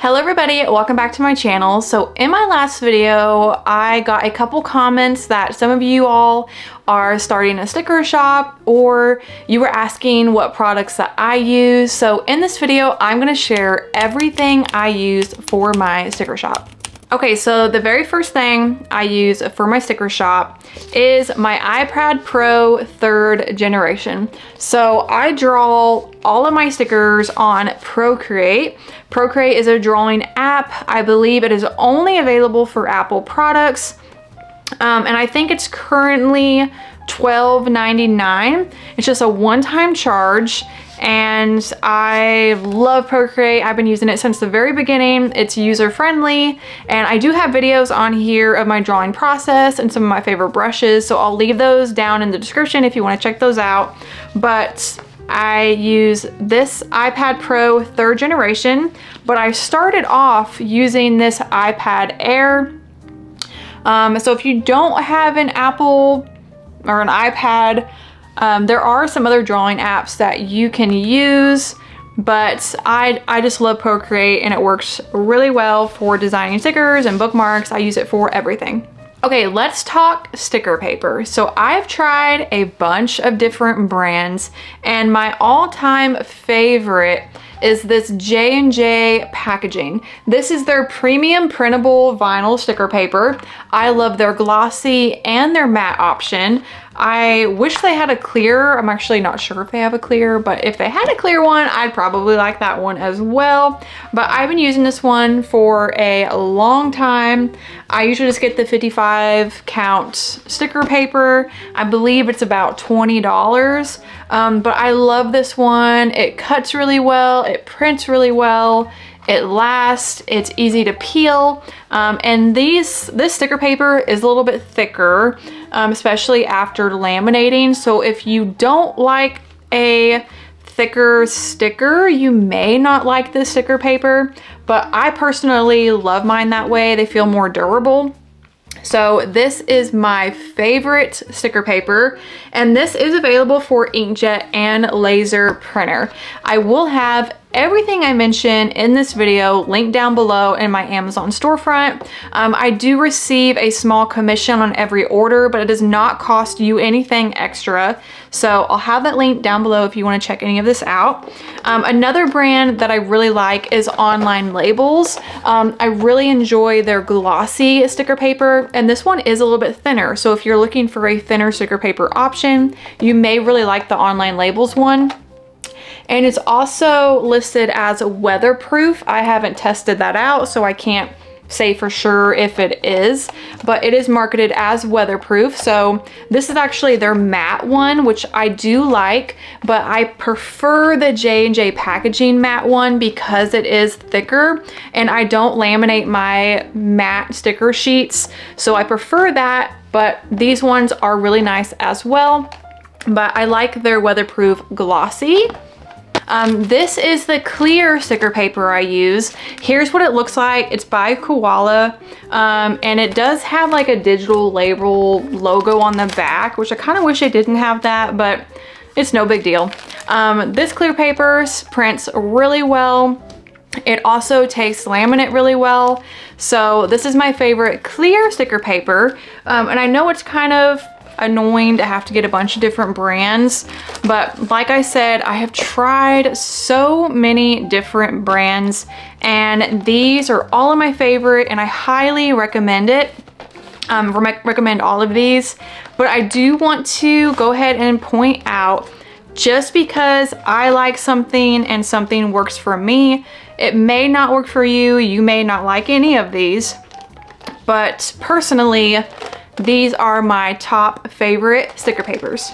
Hello everybody, welcome back to my channel. So in my last video, I got a couple comments that some of you all are starting a sticker shop or you were asking what products that I use. So in this video, I'm gonna share everything I use for my sticker shop. Okay, so the very first thing I use for my sticker shop is my iPad Pro 3rd generation. So I draw all of my stickers on Procreate. Procreate is a drawing app. I believe it is only available for Apple products. And I think it's currently $12.99. It's just a one-time charge. And I love Procreate. I've been using it since the very beginning. It's user-friendly, and I do have videos on here of my drawing process and some of my favorite brushes, so I'll leave those down in the description if you want to check those out. But I use this iPad Pro 3rd generation, but I started off using this iPad Air. So if you don't have an Apple or an iPad, there are some other drawing apps that you can use, but I just love Procreate and it works really well for designing stickers and bookmarks. I use it for everything. Okay, let's talk sticker paper. So I've tried a bunch of different brands, and my all-time favorite is this J&J packaging. This is their premium printable vinyl sticker paper. I love their glossy and their matte option. I wish they had a clear. I'm actually not sure if they have a clear, but if they had a clear one, I'd probably like that one as well. But I've been using this one for a long time. I usually just get the 55 count sticker paper. I believe it's about $20. But I love this one. It cuts really well, it prints really well, it lasts, it's easy to peel, and this sticker paper is a little bit thicker, especially after laminating. So if you don't like a thicker sticker, you may not like this sticker paper, but I personally love mine that way. They feel more durable. So this is my favorite sticker paper, and this is available for inkjet and laser printer. I will have everything I mentioned in this video linked down below in my Amazon storefront. I do receive a small commission on every order, but it does not cost you anything extra. So I'll have that link down below if you want to check any of this out. Another brand that I really like is Online Labels. I really enjoy their glossy sticker paper, and this one is a little bit thinner. So if you're looking for a thinner sticker paper option, you may really like the Online Labels one. And it's also listed as weatherproof. I haven't tested that out, so I can't say for sure if it is, but it is marketed as weatherproof. So this is actually their matte one, which I do like, but I prefer the J&J packaging matte one because it is thicker, and I don't laminate my matte sticker sheets, so I prefer that. But these ones are really nice as well, but I like their weatherproof glossy. This is the clear sticker paper I use. Here's what it looks like. It's by Koala, and it does have like a digital label logo on the back, which I kind of wish it didn't have that, but it's no big deal. This clear paper prints really well. It also takes laminate really well. So this is my favorite clear sticker paper. And I know it's kind of annoying to have to get a bunch of different brands, but like I said, I have tried so many different brands, and these are all of my favorite, and I highly recommend it. Recommend all of these, but I do want to go ahead and point out, just because I like something and something works for me, it may not work for you. You may not like any of these, but personally, these are my top favorite sticker papers.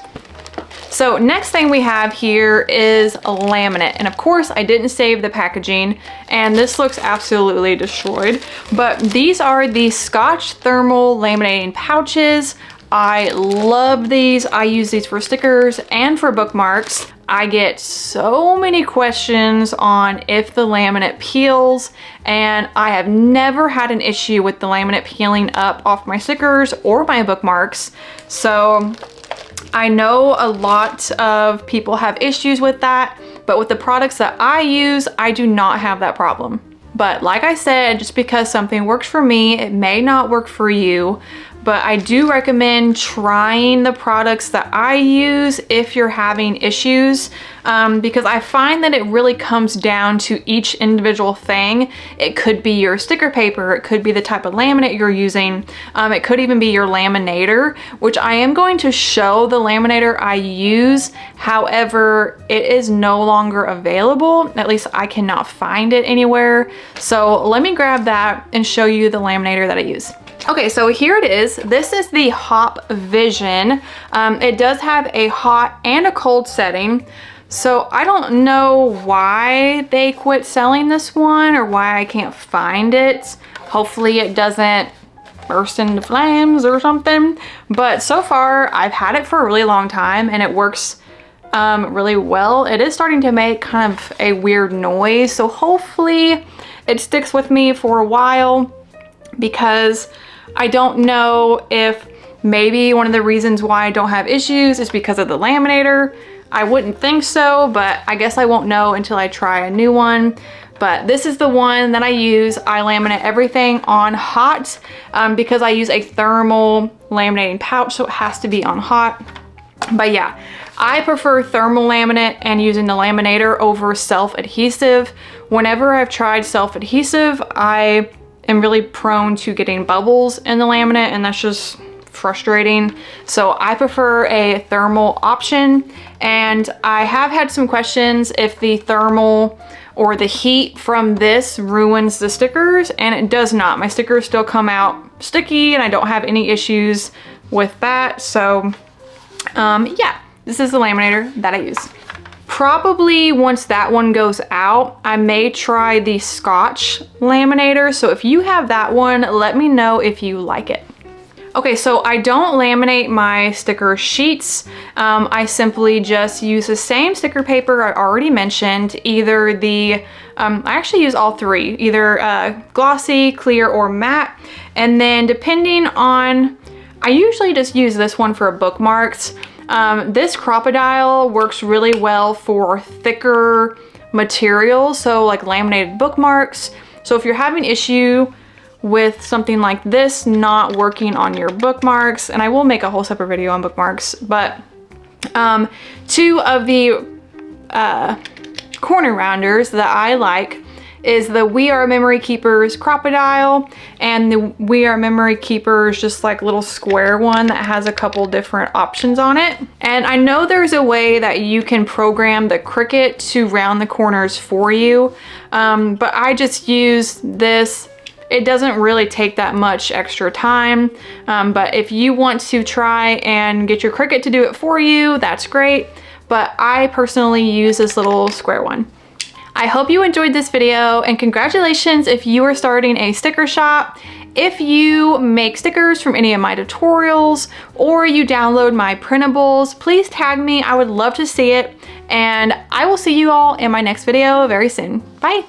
So next thing we have here is a laminate. And of course I didn't save the packaging, and this looks absolutely destroyed, but these are the Scotch thermal laminating pouches. I love these. I use these for stickers and for bookmarks. I get so many questions on if the laminate peels, and I have never had an issue with the laminate peeling up off my stickers or my bookmarks. So I know a lot of people have issues with that, but with the products that I use, I do not have that problem. But like I said, just because something works for me, it may not work for you. But I do recommend trying the products that I use if you're having issues, because I find that it really comes down to each individual thing. It could be your sticker paper, it could be the type of laminate you're using, it could even be your laminator, which I am going to show the laminator I use. However, it is no longer available. At least I cannot find it anywhere. So let me grab that and show you the laminator that I use. Okay, so here it is. This is the Hop Vision. It does have a hot and a cold setting. So I don't know why they quit selling this one or why I can't find it. Hopefully it doesn't burst into flames or something. But so far I've had it for a really long time and it works really well. It is starting to make kind of a weird noise. So hopefully it sticks with me for a while, because I don't know if maybe one of the reasons why I don't have issues is because of the laminator. I wouldn't think so, but I guess I won't know until I try a new one. But this is the one that I use. I laminate everything on hot because I use a thermal laminating pouch, so it has to be on hot. But yeah, I prefer thermal laminate and using the laminator over self-adhesive. Whenever I've tried self-adhesive, I am really prone to getting bubbles in the laminate, and that's just frustrating. So I prefer a thermal option, and I have had some questions if the thermal or the heat from this ruins the stickers, and it does not. My stickers still come out sticky and I don't have any issues with that. So yeah, this is the laminator that I use. Probably once that one goes out, I may try the Scotch laminator. So if you have that one, let me know if you like it. Okay, so I don't laminate my sticker sheets. I simply just use the same sticker paper I already mentioned, either the, I actually use all three, either glossy, clear, or matte. And then depending on, I usually just use this one for bookmarks. This Crocodile works really well for thicker materials, so like laminated bookmarks. So if you're having issue with something like this not working on your bookmarks, and I will make a whole separate video on bookmarks, but two of the corner rounders that I like is the We Are Memory Keepers Crocodile, and the We Are Memory Keepers just like little square one that has a couple different options on it. And I know there's a way that you can program the Cricut to round the corners for you, but I just use this. It doesn't really take that much extra time, but if you want to try and get your Cricut to do it for you, that's great. But I personally use this little square one. I hope you enjoyed this video, and congratulations if you are starting a sticker shop. If you make stickers from any of my tutorials or you download my printables, please tag me. I would love to see it, and I will see you all in my next video very soon. Bye.